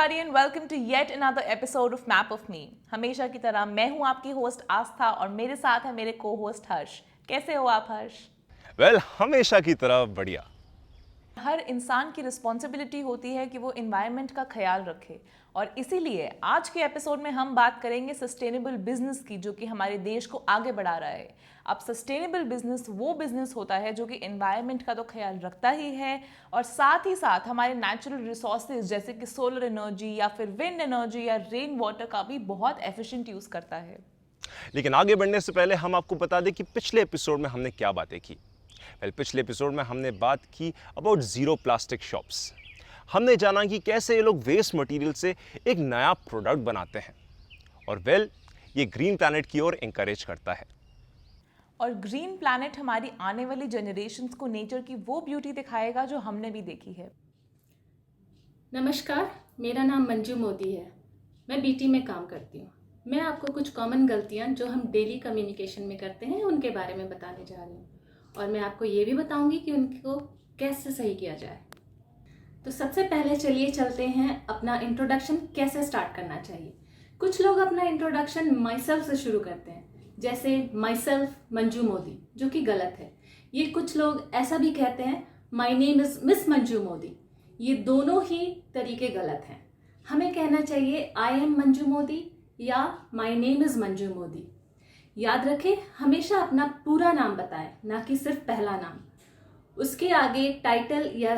everybody and welcome to yet another episode of Map of Me। हमेशा की तरह मैं हूँ आपकी होस्ट आस्था और मेरे साथ है मेरे को-होस्ट हर्ष। कैसे हो आप हर्ष? हमेशा की तरह बढ़िया। हर इंसान की रिस्पॉन्सिबिलिटी होती है कि वो इन्वायरमेंट का ख्याल रखे और इसीलिए आज के एपिसोड में हम बात करेंगे सस्टेनेबल बिजनेस की, जो कि हमारे देश को आगे बढ़ा रहा है। अब सस्टेनेबल बिजनेस वो बिजनेस होता है जो कि इन्वायरमेंट का तो ख्याल रखता ही है और साथ ही साथ हमारे नेचुरल रिसोर्सेज जैसे कि सोलर एनर्जी या फिर विंड एनर्जी या रेन वाटर का भी बहुत एफिशिएंट यूज करता है। लेकिन आगे बढ़ने से पहले हम आपको बता दें कि पिछले एपिसोड में हमने क्या बातें की। पिछले एपिसोड में हमने बात की अबाउट जीरो प्लास्टिक शॉप्स। हमने जाना कि कैसे ये लोग वेस्ट मटेरियल से एक नया प्रोडक्ट बनाते हैं और ये ग्रीन प्लैनेट की ओर एनकरेज करता है। और ग्रीन प्लैनेट हमारी आने वाली जनरेशन्स को नेचर की वो ब्यूटी दिखाएगा जो हमने भी देखी है। नमस्कार, मेरा नाम मंजू मोदी है। मैं बीटी में काम करती हूँ। मैं आपको कुछ कॉमन गलतियाँ जो हम डेली कम्युनिकेशन में करते हैं उनके बारे में बताने जा रही हूँ और मैं आपको ये भी बताऊंगी कि उनको कैसे सही किया जाए। तो सबसे पहले चलिए चलते हैं अपना इंट्रोडक्शन कैसे स्टार्ट करना चाहिए। कुछ लोग अपना इंट्रोडक्शन माई सेल्फ से शुरू करते हैं, जैसे माई सेल्फ मंजू मोदी, जो कि गलत है। ये कुछ लोग ऐसा भी कहते हैं my name is miss Manju Modi. ये दोनों ही तरीके गलत हैं। हमें कहना चाहिए आई एम मंजू मोदी या my name is Manju Modi. याद रखें, हमेशा अपना पूरा नाम बताएं, ना कि सिर्फ पहला नाम। उसके आगे टाइटल या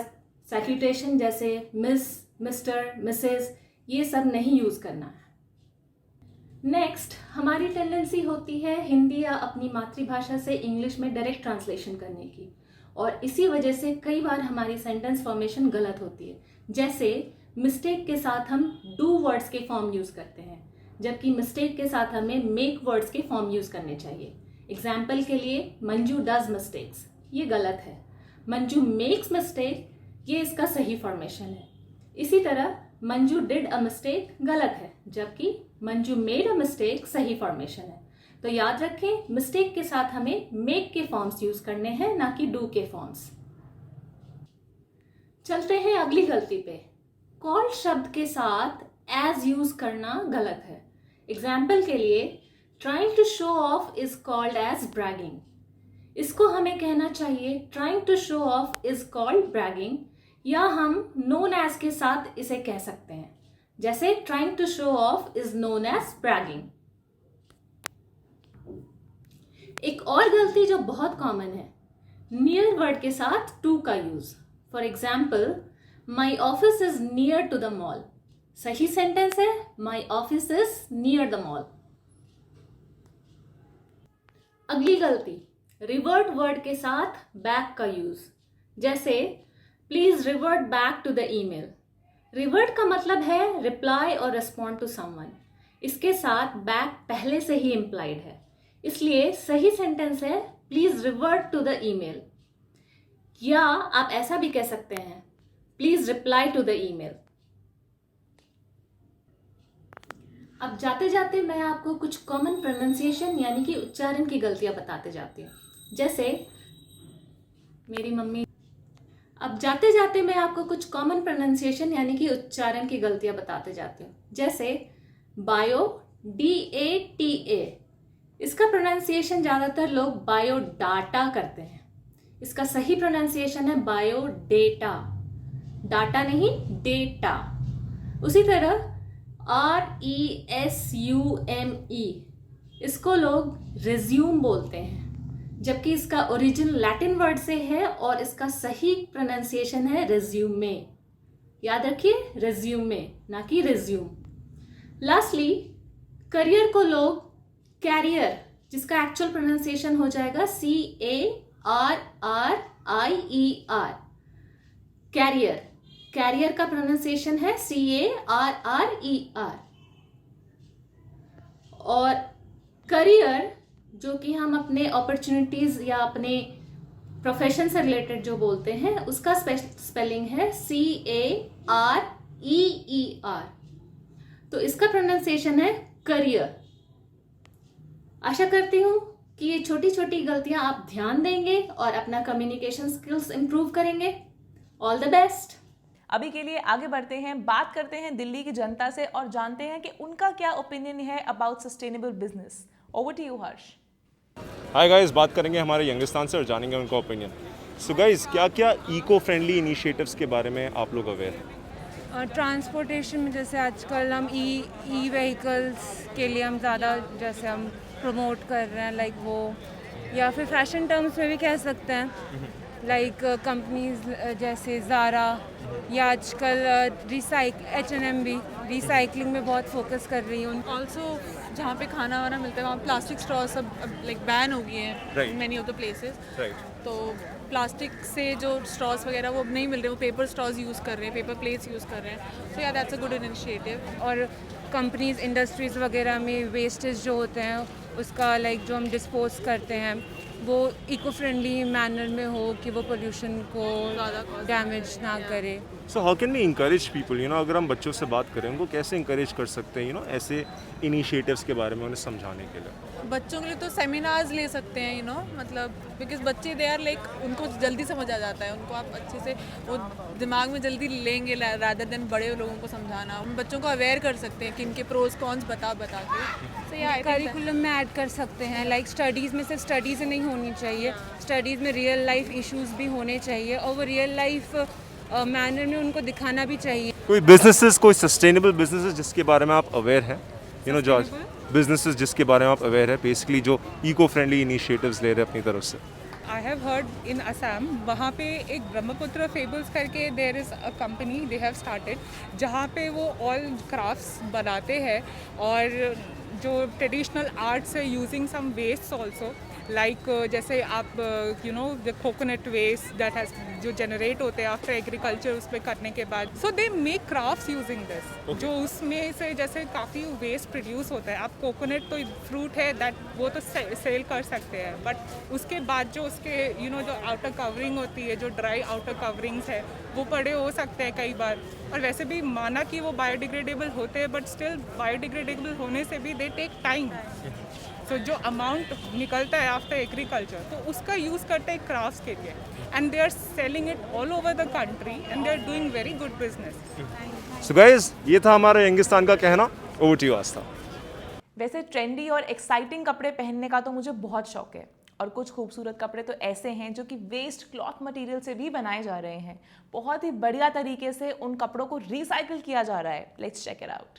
सैल्यूटेशन जैसे मिस, मिस्टर, मिसेस ये सब नहीं यूज करना है। नेक्स्ट, हमारी टेंडेंसी होती है हिंदी या अपनी मातृभाषा से इंग्लिश में डायरेक्ट ट्रांसलेशन करने की और इसी वजह से कई बार हमारी सेंटेंस फॉर्मेशन गलत होती है। जैसे मिस्टेक के साथ हम डू वर्ड्स के फॉर्म यूज करते हैं, जबकि मिस्टेक के साथ हमें मेक वर्ड्स के फॉर्म यूज करने चाहिए। एग्जाम्पल के लिए मंजू डज मिस्टेक्स, ये गलत है। मंजू मेक्स मिस्टेक, ये इसका सही फॉर्मेशन है। इसी तरह मंजू डिड अ मिस्टेक गलत है, जबकि मंजू मेड अ मिस्टेक सही फॉर्मेशन है। तो याद रखें, मिस्टेक के साथ हमें मेक के फॉर्म्स यूज करने हैं, ना कि डू के फॉर्म्स। चलते हैं अगली गलती पे। कॉल्ड शब्द के साथ एज यूज करना गलत है। एग्जाम्पल के लिए trying to show off is called as bragging. इसको हमें कहना चाहिए trying to show off is called bragging, या हम नोन एज के साथ इसे कह सकते हैं, जैसे trying to show off is known as bragging. एक और गलती जो बहुत कॉमन है, नियर वर्ड के साथ टू का use. For example, my office is near to the mall. सही सेंटेंस है my office is near the mall. अगली गलती, रिवर्ट वर्ड के साथ बैक का यूज, जैसे please revert back to the email. Revert का मतलब है रिप्लाई और रिस्पॉन्ड टू समवन। इसके साथ बैक पहले से ही इम्प्लाइड है, इसलिए सही सेंटेंस है please revert to the email, या आप ऐसा भी कह सकते हैं please reply to the email. अब जाते जाते मैं आपको कुछ कॉमन प्रोनाउंसिएशन यानी कि उच्चारण की गलतियां बताते जाती हूँ, जैसे मेरी मम्मी। अब जाते जाते मैं आपको कुछ कॉमन प्रोनाउंसिएशन यानी कि उच्चारण की गलतियां बताते जाती हूँ, जैसे बायो, DATA। इसका प्रोनाउंसिएशन ज़्यादातर लोग बायो डाटा करते हैं। इसका सही प्रोनाउंसिएशन है बायो डेटा, डाटा नहीं डेटा। उसी तरह RESUME, इसको लोग रिज्यूम बोलते हैं, जबकि इसका ओरिजिन लैटिन वर्ड से है और इसका सही प्रोनाउंसिएशन है रिज्यूमे। याद रखिए रिज्यूमे, ना कि रिज्यूम। लास्टली, करियर को लोग कैरियर, जिसका एक्चुअल प्रोनाउंसिएशन हो जाएगा CARRIER। कैरियर, कैरियर का प्रोनाउंसिएशन है CARRER। और करियर, जो कि हम अपने अपॉर्चुनिटीज या अपने प्रोफेशन से रिलेटेड जो बोलते हैं, उसका स्पेलिंग है CAREER। तो इसका प्रोनाउंसिएशन है करियर। आशा करती हूँ कि ये छोटी छोटी गलतियां आप ध्यान देंगे और अपना कम्युनिकेशन स्किल्स इंप्रूव करेंगे। All the best. अभी के लिए आगे बढ़ते हैं, बात करते हैं दिल्ली की जनता से और जानते हैं कि उनका क्या ओपिनियन है about sustainable business. Over to you Harsh. Hi guys, बात करेंगे हमारे यंगिस्तान से और जानेंगे उनका ओपिनियन। सो गाइस, क्या क्या इको फ्रेंडली इनिशिएटिव्स के बारे में आप लोग अवेयर हैं? ट्रांसपोर्टेशन में जैसे आजकल हम ई व्हीकल्स के लिए हम ज़्यादा जैसे हम प्रमोट कर रहे हैं, लाइक वो, या फिर फैशन टर्म्स में भी कह सकते हैं, लाइक कंपनीज जैसे ज़ारा या आजकल H&M भी रिसाइकलिंग में बहुत फोकस कर रही हूँ। ऑल्सो जहाँ पे खाना वाना मिलता है वहाँ प्लास्टिक स्ट्रॉ सब लाइक बैन हो गई हैं in many of the places. तो प्लास्टिक से जो स्ट्रॉस वगैरह वो नहीं मिल रहे, वो पेपर स्ट्रॉज यूज़ कर रहे हैं, पेपर प्लेट्स यूज़ कर रहे हैं। सो या दैट्स अ गुड इनिशिएटिव। और कंपनीज इंडस्ट्रीज़ वगैरह में वेस्टेज जो होते हैं उसका लाइक जो हम डिस्पोज करते हैं वो इको फ्रेंडली मैनर में हो कि वो पोल्यूशन को डैमेज ना करे। So how can we encourage people, अगर हम बच्चों से बात करें उनको कैसे इंकरेज कर सकते हैं ऐसे इनिशिएटिव्स के बारे में उन्हें समझाने के लिए? बच्चों के लिए तो सेमिनार्स ले सकते हैं मतलब बिकॉज बच्चे दे आर लाइक उनको जल्दी समझ आ जाता है, उनको आप अच्छे से वो दिमाग में जल्दी लेंगे रादर देन बड़े लोगों को समझाना। हम बच्चों को अवेयर कर सकते हैं कि इनके प्रोज कॉन्स बता के। सो या करिकुलम में ऐड कर सकते हैं, लाइक स्टडीज़ में सिर्फ स्टडीज़ नहीं होनी चाहिए, स्टडीज़ में रियल लाइफ इश्यूज भी होने चाहिए और वो रियल लाइफ मैनर में उनको दिखाना भी चाहिए। कोई बिजनेसेस, कोई सस्टेनेबल बिजनेसेस जिसके बारे में आप अवेयर हैं, जो बिजनेसेस जिसके बारे में आप अवेयर है, बेसिकली जो इको फ्रेंडली इनिशिएटिव्स ले रहे हैं अपनी तरफ से? I have heard in Assam, वहाँ पे एक ब्रह्मपुत्र फेबल्स करके there is a company they have started, जहाँ पे वो ऑल क्राफ्ट्स बनाते हैं और जो ट्रेडिशनल आर्ट्स है using some waste also, like जैसे आप the coconut waste that has जो जनरेट होते हैं आफ्टर एग्रीकल्चर उस पर करने के बाद, so they make crafts using this. जो उसमें से जैसे काफ़ी वेस्ट प्रोड्यूस होता है, आप कोकोनट तो फ्रूट है दैट वो तो सेल कर सकते हैं, बट उसके बाद जो उसके जो आउटर कवरिंग होती है, जो ड्राई आउटर कवरिंग्स है वो पड़े हो सकते हैं कई बार, और वैसे भी माना कि वो बायोडिग्रेडेबल होते हैं बट स्टिल बायोडिग्रेडेबल होने से भी दे टेक टाइम। तो जो अमाउंट निकलता है आफ्टर एग्रीकल्चर तो उसका यूज़ करते हैं क्राफ्ट्स के लिए, and they are selling it all over the country and they are doing very good business. So guys, ये था हमारा यंगिस्तान का कहना। Over to you Aastha. वैसे ट्रेंडी और एक्साइटिंग कपड़े पहनने का तो मुझे बहुत शौक है, और कुछ खूबसूरत कपड़े तो ऐसे हैं जो कि वेस्ट क्लॉथ मटेरियल से भी बनाए जा रहे हैं। बहुत ही बढ़िया तरीके से उन कपड़ों को रिसाइकिल किया जा रहा है। Let's check it out.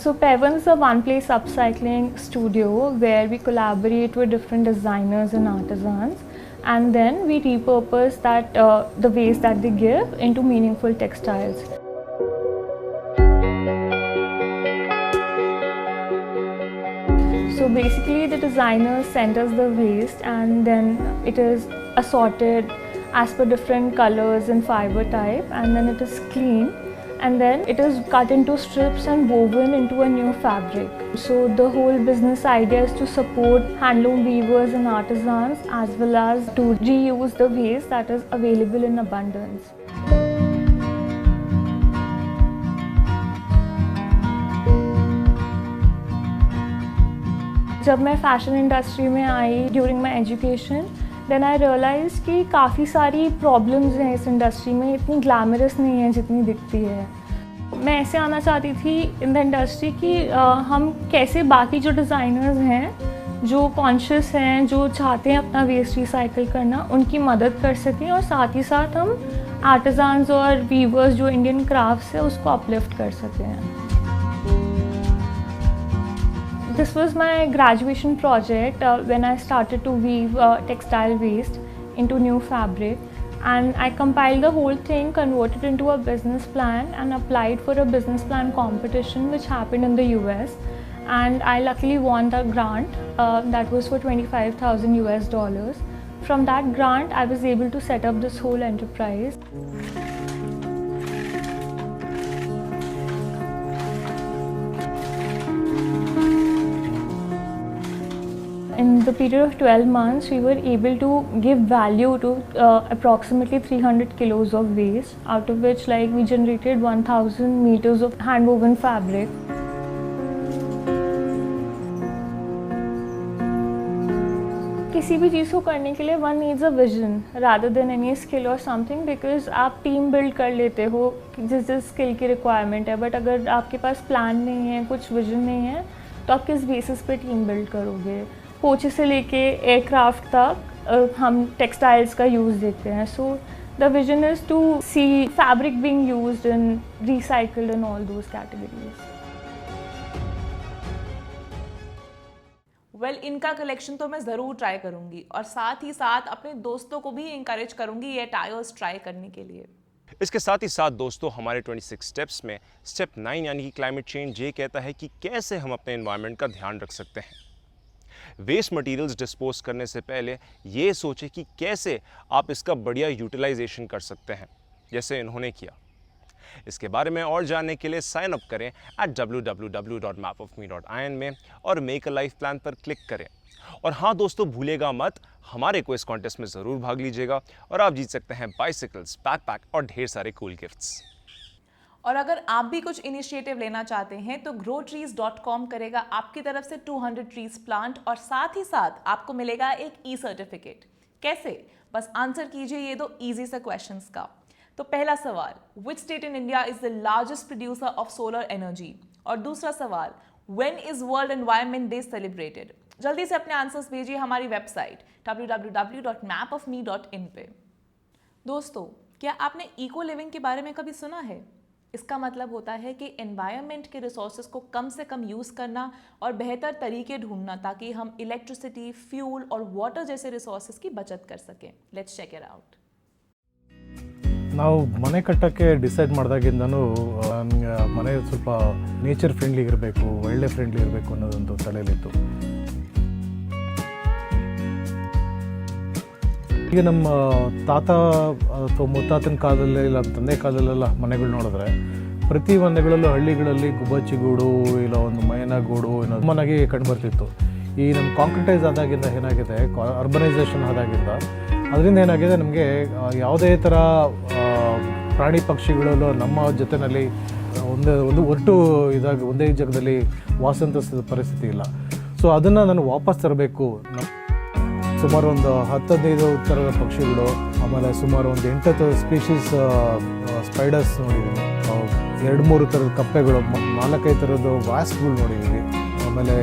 So Pevin is a one-place upcycling studio where we collaborate with different designers and artisans, and then we repurpose that the waste that they give into meaningful textiles. So basically, the designers send us the waste, and then it is assorted as per different colors and fiber type, and then it is cleaned. And then it is cut into strips and woven into a new fabric. So the whole business idea is to support handloom weavers and artisans, as well as to reuse the waste that is available in abundance. जब मैं fashion industry में I during my education, then I realise कि काफ़ी सारी problems हैं इस industry में, इतनी ग्लैमरस नहीं है जितनी दिखती है। मैं ऐसे आना चाहती थी इन द इंडस्ट्री कि हम कैसे बाकी जो डिज़ाइनर्स हैं, जो कॉन्शियस हैं, जो चाहते हैं अपना वेस्ट रिसाइकिल करना, उनकी मदद कर सकें, और साथ ही साथ हम आर्टिजान्स और वीवर्स जो इंडियन क्राफ्ट्स है उसको अपलिफ्ट कर सकें। This was my graduation project when I started to weave textile waste into new fabric, and I compiled the whole thing, converted into a business plan, and applied for a business plan competition which happened in the US, and I luckily won the grant that was for $25,000. From that grant, I was able to set up this whole enterprise. In the period of 12 months, we were able to give value to approximately 300 kilos of waste, out of which like we generated 1000 meters of hand-woven fabric. किसी भी चीज़ को करने के लिए one needs a vision rather than any skill और something, because आप team build कर लेते हो जिस स्किल की रिक्वायरमेंट है, बट अगर आपके पास प्लान नहीं है, कुछ विजन नहीं है, तो आप किस बेसिस पे टीम बिल्ड करोगे। पोछे से लेके एयरक्राफ्ट तक हम टेक्सटाइल्स का यूज़ देखते हैं। So the vision is to see fabric being used in recycled in all those categories. Well इनका कलेक्शन तो मैं ज़रूर ट्राई करूंगी और साथ ही साथ अपने दोस्तों को भी इंकरेज करूंगी ये टायर्स ट्राई करने के लिए। इसके साथ ही साथ दोस्तों हमारे 26 स्टेप्स में स्टेप 9 यानी कि क्लाइमेट चेंज ये कहता है कि कैसे हम अपने एनवायरनमेंट का ध्यान रख सकते हैं। वेस्ट मटेरियल्स डिस्पोज करने से पहले ये सोचें कि कैसे आप इसका बढ़िया यूटिलाइजेशन कर सकते हैं, जैसे इन्होंने किया। इसके बारे में और जानने के लिए साइन अप करें www.mapofme.in में और मेक अ लाइफ प्लान पर क्लिक करें। और हाँ दोस्तों, भूलेगा मत, हमारे क्विज कॉन्टेस्ट में ज़रूर भाग लीजिएगा और आप जीत सकते हैं बाइसिकल्स, बैकपैक और ढेर सारे कूल गिफ्ट्स। और अगर आप भी कुछ इनिशिएटिव लेना चाहते हैं तो growtrees.com करेगा आपकी तरफ से 200 ट्रीज प्लांट और साथ ही साथ आपको मिलेगा एक ई सर्टिफिकेट। कैसे? बस आंसर कीजिए ये दो इजी से क्वेश्चंस का। तो पहला सवाल, which state in India is the largest producer of solar energy, और दूसरा सवाल, when is world environment day celebrated. जल्दी से अपने आंसर्स भेजिए हमारी वेबसाइट www.mapofme.in पे। दोस्तों, क्या आपने इको लिविंग के बारे में कभी सुना है? इसका मतलब होता है कि एनवायरनमेंट के रिसोर्सेज को कम से कम यूज़ करना और बेहतर तरीके ढूंढना ताकि हम इलेक्ट्रिसिटी, फ्यूल और वाटर जैसे रिसोर्सेज की बचत कर सकें। Let's check it out. ನಾವು ಮನೆ ಕಟ್ಟೋಕ್ಕೆ ಡಿಸೈಡ್ ಮಾಡಿದಾಗಿಂದನೂ ನನಗೆ ಮನೆ ಸ್ವಲ್ಪ ನೇಚರ್ ಫ್ರೆಂಡ್ಲಿ ಇರಬೇಕು, ವೈಲ್ಡ್ ಲೈಫ್ ಫ್ರೆಂಡ್ಲಿ ಇರಬೇಕು ಅನ್ನೋದೊಂದು ತಲೆಯಲ್ಲಿತ್ತು. ಈಗ ನಮ್ಮ ತಾತ ಅಥವಾ ಮುತ್ತಾತನ ಕಾಲದಲ್ಲಿ ಇಲ್ಲ ತಂದೆ ಕಾಲದಲ್ಲೆಲ್ಲ ಮನೆಗಳು ನೋಡಿದ್ರೆ ಪ್ರತಿ ಮನೆಗಳಲ್ಲೂ ಹಳ್ಳಿಗಳಲ್ಲಿ ಗುಬ್ಬಚ್ಚಿಗೂಡು ಇಲ್ಲ ಒಂದು ಮೈನಾ ಗೂಡು ಏನೋ ಕಾಮನ್ನಾಗಿ ಕಂಡುಬರ್ತಿತ್ತು. ಈ ನಮ್ಮ ಕಾಂಕ್ರಿಟೈಸ್ ಆದಾಗಿಂದ ಏನಾಗಿದೆ, ಅರ್ಬನೈಸೇಷನ್ ಆದಾಗಿಂದ ಅದರಿಂದ ಏನಾಗಿದೆ, ನಮಗೆ ಯಾವುದೇ ಥರ ಪ್ರಾಣಿ ಪಕ್ಷಿಗಳಲ್ಲೂ ನಮ್ಮ ಜೊತೆಯಲ್ಲಿ ಒಂದು ಒಟ್ಟು ಇದಾಗಿ ಒಂದೇ ಜಾಗದಲ್ಲಿ ವಾಸಂತ ಪರಿಸ್ಥಿತಿ ಇಲ್ಲ. ಸೊ ಅದನ್ನು ನಾನು ವಾಪಸ್ ತರಬೇಕು. ಸುಮಾರು ಒಂದು 10-15 ಥರದ ಪಕ್ಷಿಗಳು, ಆಮೇಲೆ ಸುಮಾರು ಒಂದು 8 ಸ್ಪೀಷೀಸ್ ಸ್ಪೈಡರ್ಸ್ ನೋಡಿದ್ದೀನಿ, 2-3 ಥರದ ಕಪ್ಪೆಗಳು, 4-5 ಥರದ್ದು ವಾಸ್ಪ್ಗಳು ನೋಡಿದ್ದೀನಿ. ಆಮೇಲೆ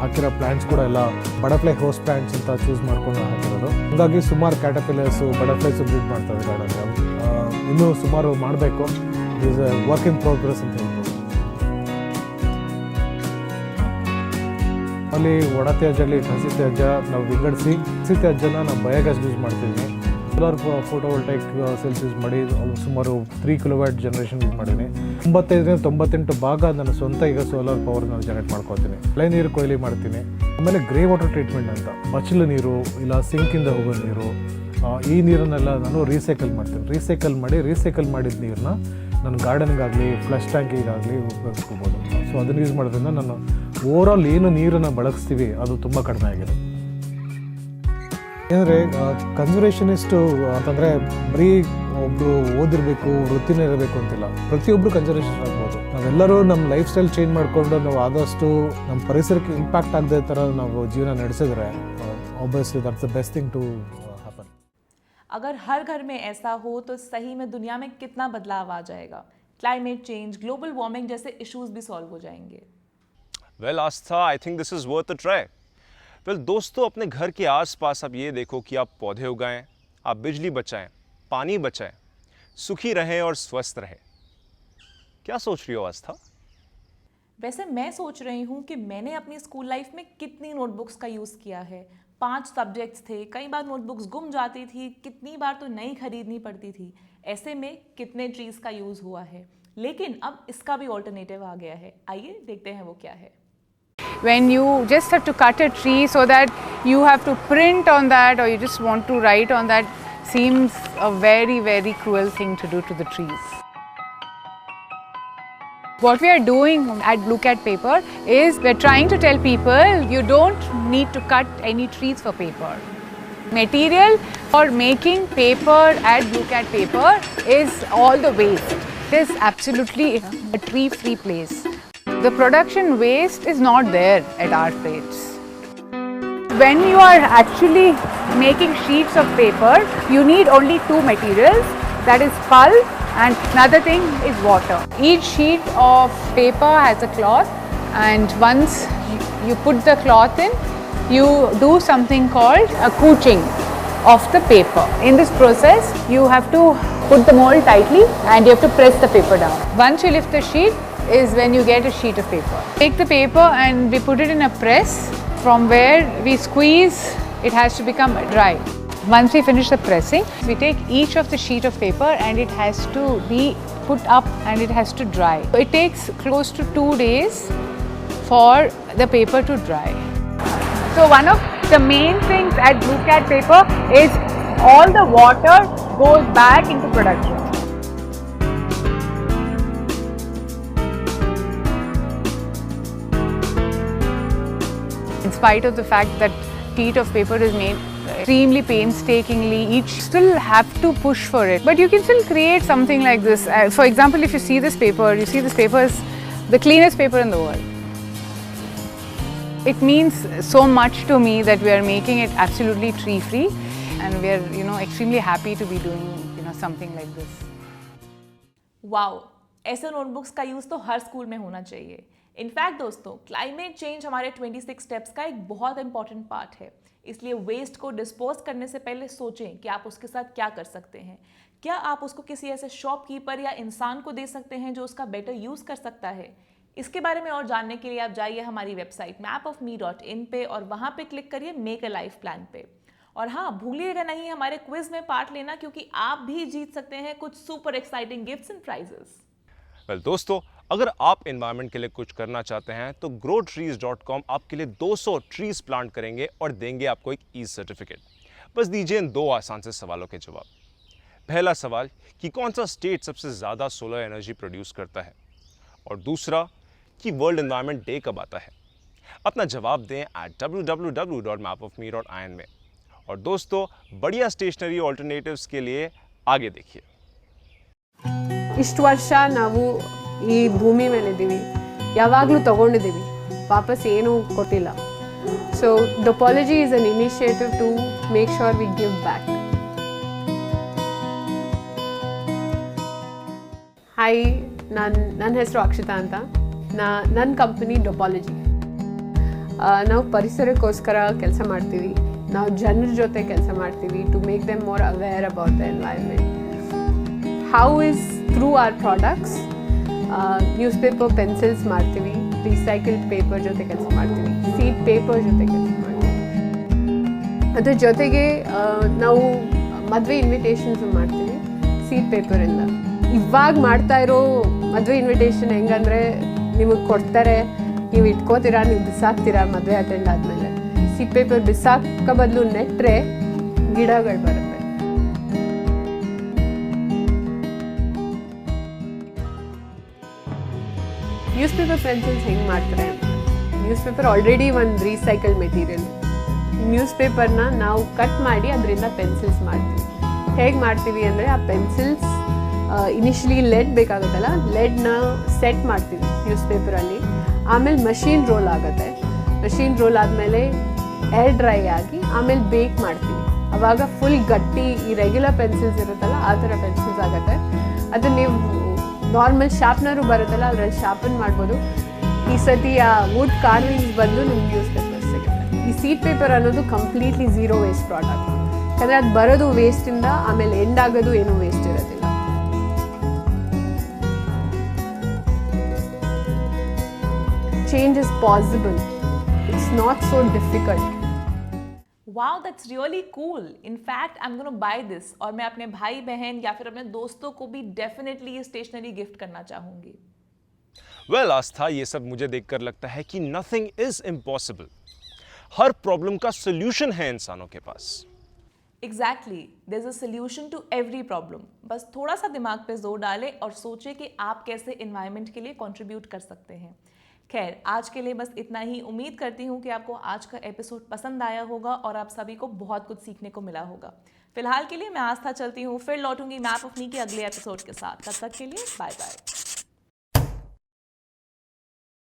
ಹಾಕಿರೋ ಪ್ಲ್ಯಾಂಟ್ಸ್ ಕೂಡ ಎಲ್ಲ ಬಟರ್ಫ್ಲೈ ಹೋಸ್ ಪ್ಲ್ಯಾಂಟ್ಸ್ ಅಂತ ಚೂಸ್ ಮಾಡ್ಕೊಂಡು ಹಾಕಿರೋದು. ಹಾಗಾಗಿ ಸುಮಾರು ಕ್ಯಾಟರ್ಪಿಲ್ಲರ್ಸು, ಬಟರ್ಫ್ಲೈಸು ಬ್ರೀಡ್ ಮಾಡ್ತಾರೆ ಗಾರ್ಡನ್ಗೆ. ಇನ್ನೂ ಸುಮಾರು ಮಾಡಬೇಕು. Is A work in progress ಅಂತ ಹೇಳ್ಬೋದು. ಅಲ್ಲಿ ಒಣ ತ್ಯಾಜ್ಯದಲ್ಲಿ ಹಸಿ ತ್ಯಾಜ್ಯ ನಾವು ವಿಂಗಡಿಸಿ, ಹಸಿ ತ್ಯಾಜ್ಯನ ನಾವು ಬಯೋಗ್ಯಾಸ್ ಯೂಸ್ ಮಾಡ್ತೀವಿ. ಸೋಲಾರ್ ಫೋಟೋವೋಲ್ಟೈಕ್ ಸೆಲ್ಸ್ ಯೂಸ್ ಮಾಡಿ ಸುಮಾರು 3 ಕಿಲೋವ್ಯಾಟ್ ಜನರೇಷನ್ ಯೂಸ್ ಮಾಡಿದ್ದೀನಿ. 95-98 ಭಾಗ ನನ್ನ ಸ್ವಂತ ಈಗ ಸೋಲಾರ್ ಪವರ್ ನಾನು ಜನರೇಟ್ ಮಾಡ್ಕೊತೀನಿ. ಮಳೆ ನೀರು ಕೊಯ್ಲಿ ಮಾಡ್ತೀನಿ. ಆಮೇಲೆ ಗ್ರೇ ವಾಟರ್ ಟ್ರೀಟ್ಮೆಂಟ್ ಅಂತ, ಬಚ್ಚಲು ನೀರು ಇಲ್ಲ ಸಿಂಕಿಂದ ಹೋಗೋ ನೀರು, ಈ ನೀರನ್ನೆಲ್ಲ ನಾನು ರೀಸೈಕಲ್ ಮಾಡ್ತೀನಿ. ರೀಸೈಕಲ್ ಮಾಡಿದ ನೀರನ್ನ ನನ್ನ ಗಾರ್ಡನ್ಗಾಗಲಿ ಫ್ಲಶ್ ಟ್ಯಾಂಕಿಗಾಗಲಿ ಉಪಯೋಗಿಸ್ಕೋಬೋದು. ಸೊ ಅದನ್ನು ಯೂಸ್ ಮಾಡೋದ್ರಿಂದ ನಾನು ಓವರಾಲ್ ಏನು ನೀರನ್ನು ಬಳಸ್ತೀವಿ ಅದು ತುಂಬ ಕಡಿಮೆ ಆಗಿದೆ. ಏನಂದರೆ ಕನ್ಸರ್ವೇಷನಿಸ್ಟು ಅಂತಂದರೆ ಬರೀ ಒಬ್ಬರು ಓದಿರಬೇಕು, ವೃತ್ತಿನೇ ಇರಬೇಕು ಅಂತಿಲ್ಲ. ಪ್ರತಿಯೊಬ್ಬರು ಕನ್ಸರ್ವೇಷನ್ ಆಗ್ಬೋದು. ನಾವೆಲ್ಲರೂ ನಮ್ಮ ಲೈಫ್ ಸ್ಟೈಲ್ ಚೇಂಜ್ ಮಾಡಿಕೊಂಡು ನಾವು ಆದಷ್ಟು ನಮ್ಮ ಪರಿಸರಕ್ಕೆ ಇಂಪ್ಯಾಕ್ಟ್ ಆಗದೆ ಥರ ನಾವು ಜೀವನ ನಡೆಸಿದ್ರೆ obviously that's the best thing to happen. अगर हर घर में ऐसा हो तो सही में दुनिया में कितना बदलाव आ जाएगा। क्लाइमेट चेंज, ग्लोबल वार्मिंग जैसे इश्यूज भी सॉल्व हो जाएंगे। Well Aastha, I think this is worth a try. Well दोस्तों, अपने घर के आसपास आप ये देखो कि आप पौधे उगाएं, आप बिजली बचाएं, पानी बचाएं, सुखी रहें और स्वस्थ रहें। क्या सोच रही हो आस्था? वैसे मैं सोच रही हूँ कि मैंने अपनी स्कूल लाइफ में कितनी नोटबुक्स का यूज़ किया है। 5 सब्जेक्ट्स थे, कई बार नोटबुक्स गुम जाती थी, कितनी बार तो नई खरीदनी पड़ती थी। ऐसे में कितने ट्रीज़ का यूज़ हुआ है। लेकिन अब इसका भी ऑल्टरनेटिव आ गया है। आइए देखते हैं वो क्या है। When you just have to cut a tree so that you have to print on that or you just want to write on that seems a very, very cruel thing to do to the trees. What we are doing at Blue Cat Paper is we're trying to tell people you don't need to cut any trees for paper. Material for making paper at Blue Cat Paper is all the waste. It is absolutely a tree-free place. The production waste is not there at our place. When you are actually making sheets of paper, you need only two materials, that is pulp and another thing is water. Each sheet of paper has a cloth, and once you put the cloth in, you do something called a couching of the paper. In this process, you have to put the mold tightly and you have to press the paper down. Once you lift the sheet is when you get a sheet of paper. Take the paper and we put it in a press, from where we squeeze, it has to become dry. Once we finish the pressing, we take each of the sheet of paper and it has to be put up and it has to dry. It takes close to 2 days for the paper to dry. So one of the main things at Blue Cat Paper is all the water goes back into production. In spite of the fact that sheet of paper is made extremely painstakingly, each still have to push for it. But you can still create something like this. For example, if you see this paper, you see this paper is the cleanest paper in the world. It means so much to me that we are making it absolutely tree-free, and we are, extremely happy to be doing, something like this. Wow, ऐसे notebooks का use तो हर school में होना चाहिए। In fact दोस्तों, climate change हमारे 26 steps का एक बहुत इंपॉर्टेंट पार्ट है। इसलिए वेस्ट को डिस्पोज करने से पहले सोचें कि आप उसके साथ क्या कर सकते हैं। क्या आप उसको किसी ऐसे शॉपकीपर या इंसान को दे सकते हैं जो उसका बेटर यूज़ कर सकता है? इसके बारे में और जानने के लिए आप जाइए हमारी वेबसाइट mapofme.in पे और वहाँ पे क्लिक करिए मेक अ लाइफ प्लान पे। और हाँ, भूलिएगा नहीं हमारे क्विज में पार्ट लेना, क्योंकि आप भी जीत सकते हैं कुछ super exciting gifts and prizes. Well दोस्तों, अगर आप एनवायरनमेंट के लिए कुछ करना चाहते हैं तो growtrees.com आपके लिए 200 ट्रीज प्लांट करेंगे और देंगे आपको एक ई सर्टिफिकेट। बस दीजिए इन 2 आसान से सवालों के जवाब। पहला सवाल कि कौन सा स्टेट सबसे ज़्यादा सोलर एनर्जी प्रोड्यूस करता है, और दूसरा कि वर्ल्ड एनवायरनमेंट डे कब आता है। अपना जवाब दें @www.mapofme.in में। और दोस्तों, बढ़िया स्टेशनरी ऑल्टरनेटिव्स के लिए आगे देखिए। ಇಷ್ಟು ವರ್ಷ ನಾವು ಈ ಭೂಮಿ ಮೇಲಿದ್ದೀವಿ, ಯಾವಾಗಲೂ ತಗೊಂಡಿದ್ದೀವಿ, ವಾಪಸ್ ಏನೂ ಕೊಟ್ಟಿಲ್ಲ. So Dopology is an initiative to make sure we give back. Hi, ನನ್ನ ಹೆಸರು ಅಕ್ಷತಾ ಅಂತ. ನನ್ನ ಕಂಪನಿ ಡೊಪಾಲಜಿ. ನಾವು ಪರಿಸರಕ್ಕೋಸ್ಕರ ಕೆಲಸ ಮಾಡ್ತೀವಿ, ನಾವು ಜನರ ಜೊತೆ ಕೆಲಸ ಮಾಡ್ತೀವಿ to make them more aware about the environment. How is through our products, newspaper pencils ಮಾಡ್ತೀವಿ, ರಿಸೈಕಲ್ಡ್ ಪೇಪರ್ ಜೊತೆ ಕೆಲಸ ಮಾಡ್ತೀವಿ, ಸೀಡ್ ಪೇಪರ್ ಜೊತೆ ಕೆಲಸ ಮಾಡ್ತೀವಿ. ಅದ್ರ ಜೊತೆಗೆ ನಾವು ಮದುವೆ ಇನ್ವಿಟೇಷನ್ಸು ಮಾಡ್ತೀವಿ ಸೀಡ್ ಪೇಪರಿಂದ. ಇವಾಗ ಮಾಡ್ತಾ ಇರೋ ಮದುವೆ ಇನ್ವಿಟೇಷನ್ ಹೆಂಗಂದರೆ, ನಿಮಗೆ ಕೊಡ್ತಾರೆ, ನೀವು ಇಟ್ಕೋತೀರಾ, ನೀವು ಬಿಸಾಕ್ತೀರಾ ಮದುವೆ ಅಟೆಂಡ್ ಆದಮೇಲೆ. ಸೀಡ್ ಪೇಪರ್ ಬಿಸಾಕೋ ಬದಲು ನೆಟ್ಟರೆ ಗಿಡಗಳು ಬರುತ್ತೆ. ನ್ಯೂಸ್ ಪೇಪರ್ ಪೆನ್ಸಿಲ್ಸ್ ಹೆಂಗೆ ಮಾಡ್ತಾರೆ? ನ್ಯೂಸ್ ಪೇಪರ್ ಆಲ್ರೆಡಿ ಒಂದು ರೀಸೈಕಲ್ಡ್ ಮೆಟೀರಿಯಲ್. ನ್ಯೂಸ್ ಪೇಪರ್ನ ನಾವು ಕಟ್ ಮಾಡಿ ಅದರಿಂದ ಪೆನ್ಸಿಲ್ಸ್ ಮಾಡ್ತೀವಿ. ಹೇಗೆ ಮಾಡ್ತೀವಿ ಅಂದರೆ, ಆ ಪೆನ್ಸಿಲ್ಸ್ ಇನಿಷಿಯಲಿ ಲೆಡ್ ಬೇಕಾಗುತ್ತಲ್ಲ, ಲೆಡ್ನ ಸೆಟ್ ಮಾಡ್ತೀವಿ ನ್ಯೂಸ್ ಪೇಪರಲ್ಲಿ. ಆಮೇಲೆ ಮಷೀನ್ ರೋಲ್ ಆಗುತ್ತೆ. ಮಷೀನ್ ರೋಲ್ ಆದಮೇಲೆ ಏರ್ ಡ್ರೈ ಆಗಿ ಆಮೇಲೆ ಬೇಕ್ ಮಾಡ್ತೀವಿ. ಆವಾಗ ಫುಲ್ ಗಟ್ಟಿ, ಈ ರೆಗ್ಯುಲರ್ ಪೆನ್ಸಿಲ್ಸ್ ಇರುತ್ತಲ್ಲ ಆ ಥರ ಪೆನ್ಸಿಲ್ಸ್ ಆಗುತ್ತೆ. ಅದನ್ನು ನೀವು ನಾರ್ಮಲ್ ಶಾರ್ಪ್ನರು ಬರುತ್ತಲ್ಲ, ಅದರಲ್ಲಿ ಶಾರ್ಪನ್ ಮಾಡ್ಬೋದು. ಈ ಸತಿ ಆ ವುಡ್ ಕಾರ್ವಿಂಗ್ಸ್ ಬಂದು ನಿಮ್ಗೆ ನ್ಯೂಸ್ ಪೇಪರ್ ಸಿಗುತ್ತೆ. ಈ ಸೀಡ್ ಪೇಪರ್ ಅನ್ನೋದು ಕಂಪ್ಲೀಟ್ಲಿ ಝೀರೋ ವೇಸ್ಟ್ ಪ್ರಾಡಕ್ಟ್. ಯಾಕಂದರೆ ಅದು ಬರೋದು ವೇಸ್ಟಿಂದ, ಆಮೇಲೆ ಎಂಡ್ ಆಗೋದು ಏನೂ ವೇಸ್ಟ್ ಇರೋದಿಲ್ಲ. Change is possible. It's not so difficult. Wow, that's really cool. In fact, I'm going to buy this और मैं अपने भाई बहन या फिर अपने दोस्तों को भी डेफिनेटली ये स्टेशनरी गिफ्ट करना चाहूँगी। वेल आस्था, ये सब मुझे देखकर लगता है कि नथिंग इज इम्पॉसिबल। हर प्रॉब्लम का सोल्यूशन है इंसानों के पास। Exactly, there is a solution to every problem. बस थोड़ा सा दिमाग पे जोर डालें और सोचें कि आप कैसे एनवायरनमेंट के लिए कंट्रीब्यूट कर सकते हैं। खैर, आज के लिए बस इतना ही। उम्मीद करती हूँ कि आपको आज का एपिसोड पसंद आया होगा और आप सभी को बहुत कुछ सीखने को मिला होगा। फिलहाल के लिए मैं आस्था चलती हूँ, फिर लौटूंगी मैप ऑफ मी के अगले एपिसोड के साथ। तब तक के लिए बाय बाय।